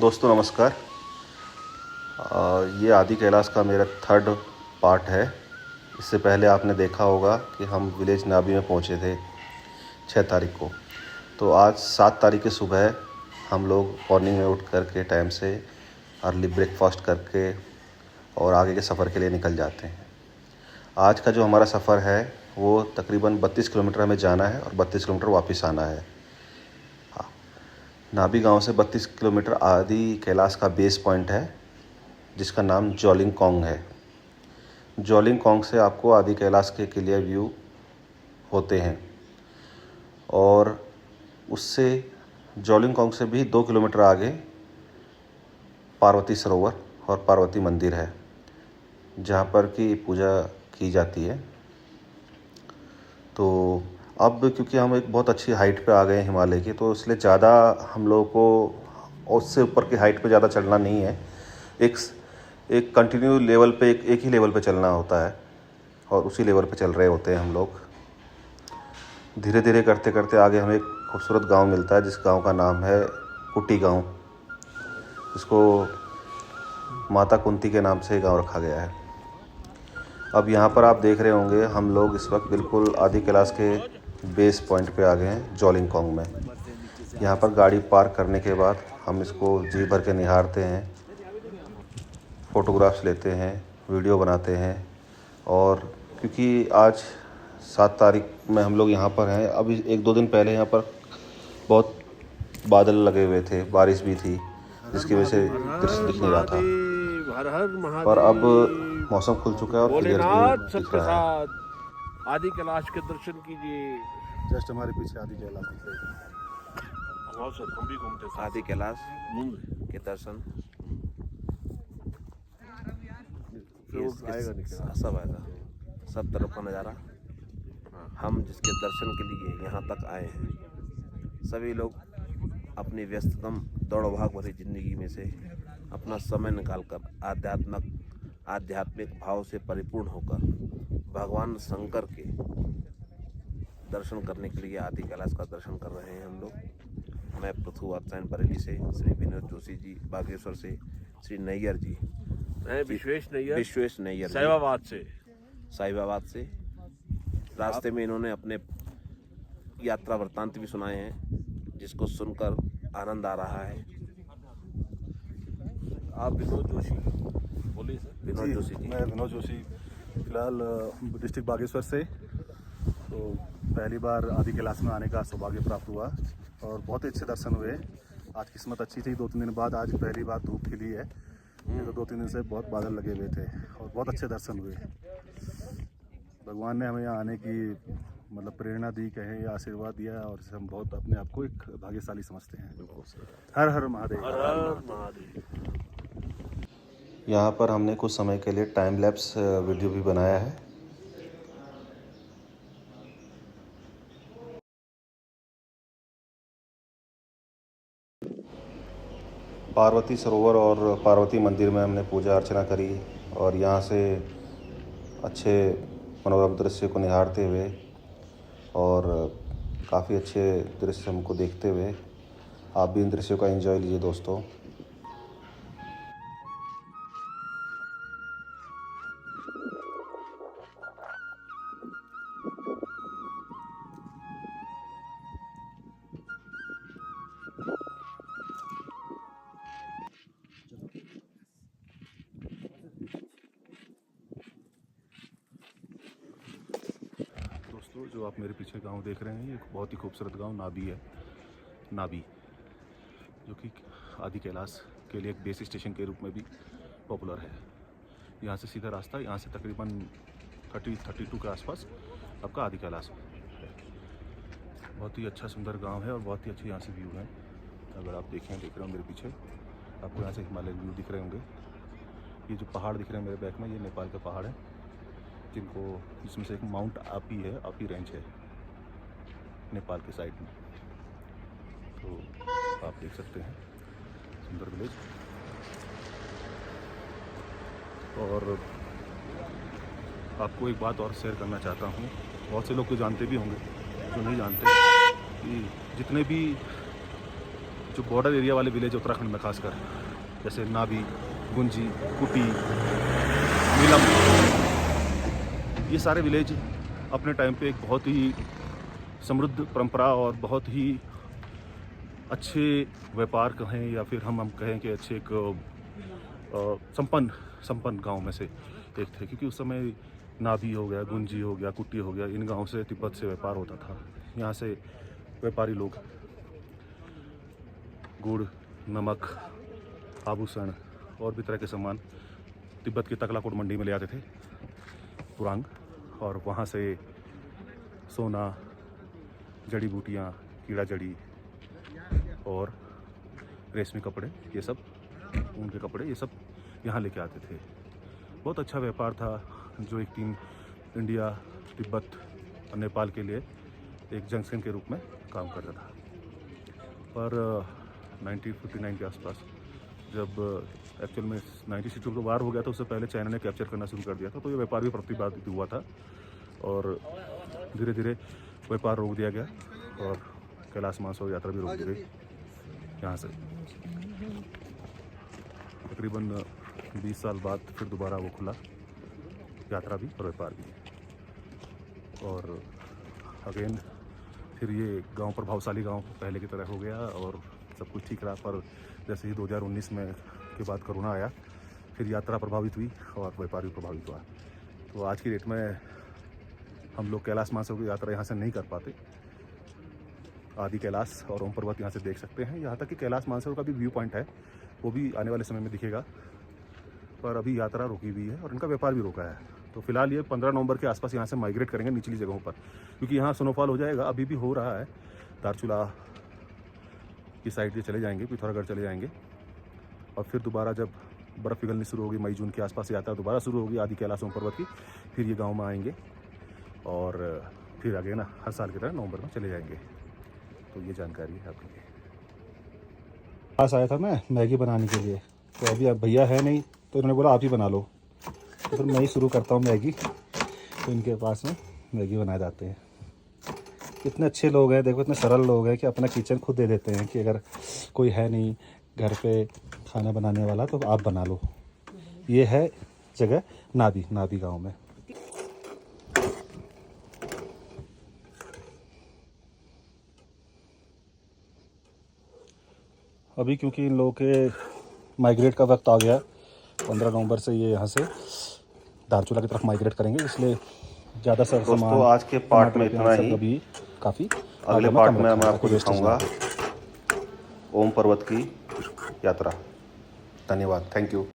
दोस्तों नमस्कार। ये आदि कैलाश का मेरा थर्ड पार्ट है। इससे पहले आपने देखा होगा कि हम विलेज नाबी में पहुंचे थे 6 तारीख को। तो आज 7 तारीख की सुबह हम लोग मॉर्निंग में उठ कर के टाइम से अर्ली ब्रेकफास्ट करके और आगे के सफ़र के लिए निकल जाते हैं। आज का जो हमारा सफ़र है वो तकरीबन 32 किलोमीटर हमें जाना है और 32 किलोमीटर वापस आना है। नाबी गांव से 32 किलोमीटर आदि कैलाश का बेस पॉइंट है जिसका नाम जॉलिंग कॉन्ग है। जॉलिंग कॉन्ग से आपको आदि कैलाश के क्लियर व्यू होते हैं और उससे जॉलिंग कॉन्ग से भी 2 किलोमीटर आगे पार्वती सरोवर और पार्वती मंदिर है जहाँ पर की पूजा की जाती है। तो अब क्योंकि हम एक बहुत अच्छी हाइट पे आ गए हैं हिमालय की, तो इसलिए ज़्यादा हम लोगों को उससे ऊपर की हाइट पे ज़्यादा चढ़ना नहीं है। एक कंटिन्यू लेवल पे एक ही लेवल पे चलना होता है और उसी लेवल पे चल रहे होते हैं हम लोग। धीरे धीरे करते करते आगे हमें एक खूबसूरत गांव मिलता है जिस गांव का नाम है कुटी गांव, जिसको माता कुंती के नाम से गांव रखा गया है। अब यहाँ पर आप देख रहे होंगे हम लोग इस वक्त बिल्कुल आदि कैलाश के बेस पॉइंट पे आ गए हैं जॉलिंग कॉन्ग में। यहाँ पर गाड़ी पार्क करने के बाद हम इसको जी भर के निहारते हैं, फ़ोटोग्राफ्स लेते हैं, वीडियो बनाते हैं। और क्योंकि आज 7 तारीख में हम लोग यहाँ पर हैं, अभी 1-2 दिन पहले यहाँ पर बहुत बादल लगे हुए थे, बारिश भी थी जिसकी वजह से दृश्य दिख नहीं रहा था। पर अब मौसम खुल चुका है और क्लियर व्यू दिख रहा है। आदि कैलाश के दर्शन कीजिए। जस्ट हमारे पीछे आदि कैलाश दिख रही है। हम भी घूमते हैं आदि कैलाश के दर्शन आएगा नहीं, सब आएगा, सब तरफ का नज़ारा। हम जिसके दर्शन के लिए यहाँ तक आए हैं, सभी लोग अपनी व्यस्ततम दौड़ भाग भरी जिंदगी में से अपना समय निकालकर आध्यात्मिक भाव से परिपूर्ण होकर भगवान शंकर के दर्शन करने के लिए आदि कैलाश का दर्शन कर रहे हैं हम लोग। मैं पृथु आर्चायन बरेली से, श्री विनोद जोशी जी बागेश्वर से, श्री नैयर जी, मैं विश्वेश नैयर साहिबाबाद से। रास्ते में इन्होंने अपने यात्रा वृत्तांत भी सुनाए हैं जिसको सुनकर आनंद आ रहा है। आप विनोद जोशी बोलिए सर। विनोद जोशी जी। मैं विनोद जोशी, फिलहाल डिस्ट्रिक्ट बागेश्वर से। तो पहली बार आदि कैलाश में आने का सौभाग्य प्राप्त हुआ और बहुत ही अच्छे दर्शन हुए। आज किस्मत अच्छी थी, 2-3 दिन बाद आज पहली बार धूप खिली है। तो 2-3 दिन से बहुत बादल लगे हुए थे और बहुत अच्छे दर्शन हुए। भगवान ने हमें यहाँ आने की प्रेरणा दी, कहें या आशीर्वाद दिया और हम बहुत अपने आप को एक भाग्यशाली समझते हैं। हर हर महादेव। हर हर महादेव। यहाँ पर हमने कुछ समय के लिए टाइम लैप्स वीडियो भी बनाया है। पार्वती सरोवर और पार्वती मंदिर में हमने पूजा अर्चना करी और यहाँ से अच्छे मनोरम दृश्य को निहारते हुए और काफ़ी अच्छे दृश्य हमको देखते हुए आप भी इन दृश्यों का एंजॉय लीजिए दोस्तों। दोस्तों, जो आप मेरे पीछे गांव देख रहे हैं, ये एक बहुत ही खूबसूरत गांव नाबी है। नाबी जो कि आदि कैलाश के लिए एक बेस स्टेशन के रूप में भी पॉपुलर है। यहाँ से सीधा रास्ता, यहाँ से तकरीबन 30-32 के आसपास आपका आदि कैलाश है। बहुत ही अच्छा सुंदर गांव है और बहुत ही अच्छी यहाँ से व्यू है। अगर आप देख रहे हो मेरे पीछे, आपको यहाँ से हिमालय व्यू दिख रहे होंगे। ये जो पहाड़ दिख रहे हैं मेरे बैक में, ये नेपाल के पहाड़ है जिसमें से एक माउंट आपी है, आपी रेंज है नेपाल के साइड में। तो आप देख सकते हैं सुंदर विलेज। और आपको एक बात और शेयर करना चाहता हूँ, बहुत से लोग तो जानते भी होंगे, जो नहीं जानते कि जितने भी जो बॉर्डर एरिया वाले विलेज उत्तराखंड में खासकर, जैसे नाभी, गुंजी, कुटी, नीलम, ये सारे विलेज अपने टाइम पे एक बहुत ही समृद्ध परंपरा और बहुत ही अच्छे व्यापार कहें या फिर हम कहें कि अच्छे एक संपन्न गांव में से एक थे, क्योंकि उस समय नाभी हो गया, गुंजी हो गया, कुट्टी हो गया, इन गांव से तिब्बत से व्यापार होता था। यहाँ से व्यापारी लोग गुड़, नमक, आभूषण और भी तरह के सामान तिब्बत की तकलाकोट मंडी में ले आते थे, पुरांग, और वहाँ से सोना, जड़ी बूटियाँ, कीड़ा जड़ी और रेशमी कपड़े, ये सब ऊन के कपड़े, ये सब यहाँ लेके आते थे। बहुत अच्छा व्यापार था जो एक टीम इंडिया, तिब्बत और नेपाल के लिए एक जंक्शन के रूप में काम करता था। पर 1959 के आसपास जब एक्चुअल में 1962 को वार हो गया था, उससे पहले चाइना ने कैप्चर करना शुरू कर दिया था, तो ये व्यापार भी प्रतिबंधित हुआ था और धीरे धीरे व्यापार रोक दिया गया और कैलाश मानसरोवर यात्रा भी रोक दी गई। यहाँ से तकरीबन 20 साल बाद फिर दोबारा वो खुला, यात्रा भी और व्यापार भी। और अगेन फिर ये गांव प्रभावशाली गांव पहले की तरह हो गया और सब कुछ ठीक रहा। पर जैसे ही 2019 में के बाद कोरोना आया, फिर यात्रा प्रभावित हुई और व्यापार भी प्रभावित हुआ। तो आज की डेट में हम लोग कैलाश मानसरोवर की यात्रा यहाँ से नहीं कर पाते। आदि कैलाश और ओम पर्वत यहाँ से देख सकते हैं। यहाँ तक कि कैलाश मानसरोवर का भी व्यू पॉइंट है, वो भी आने वाले समय में दिखेगा, पर अभी यात्रा रुकी हुई है और इनका व्यापार भी रोका है। तो फिलहाल ये 15 नवंबर के आसपास यहाँ से माइग्रेट करेंगे निचली जगहों पर, क्योंकि यहाँ स्नोफॉल हो जाएगा, अभी भी हो रहा है। दारचूला की साइड ये चले जाएंगे, पिथौरागढ़ चले जाएंगे और फिर दोबारा जब बर्फ़ पिघलनी शुरू होगी, मई जून के आसपास यात्रा दोबारा शुरू होगी आदि कैलाश ओम पर्वत की, फिर ये गाँव में आएंगे और फिर आगे ना हर साल की तरह नवंबर में चले जाएंगे। तो ये जानकारी है आपके लिए। पास आया था मैं मैगी बनाने के लिए, तो अभी अब भैया है नहीं, तो इन्होंने बोला आप ही बना लो, तो फिर मैं ही शुरू करता हूँ मैगी। तो इनके पास में मैगी बनाए जाते हैं। इतने अच्छे लोग हैं, देखो इतने सरल लोग हैं कि अपना किचन खुद दे देते हैं कि अगर कोई है नहीं घर पे खाना बनाने वाला तो आप बना लो। ये है जगह नाभी गाँव में। अभी क्योंकि इन लोगों के माइग्रेट का वक्त आ गया, 15 नवंबर से ये यहाँ से दारचूला की तरफ माइग्रेट करेंगे, इसलिए ज़्यादा सर दोस्तों आज के पार्ट में इतना ही। अभी काफ़ी अगले पार्ट में मैं आपको दिखाऊंगा ओम पर्वत की यात्रा। धन्यवाद, थैंक यू।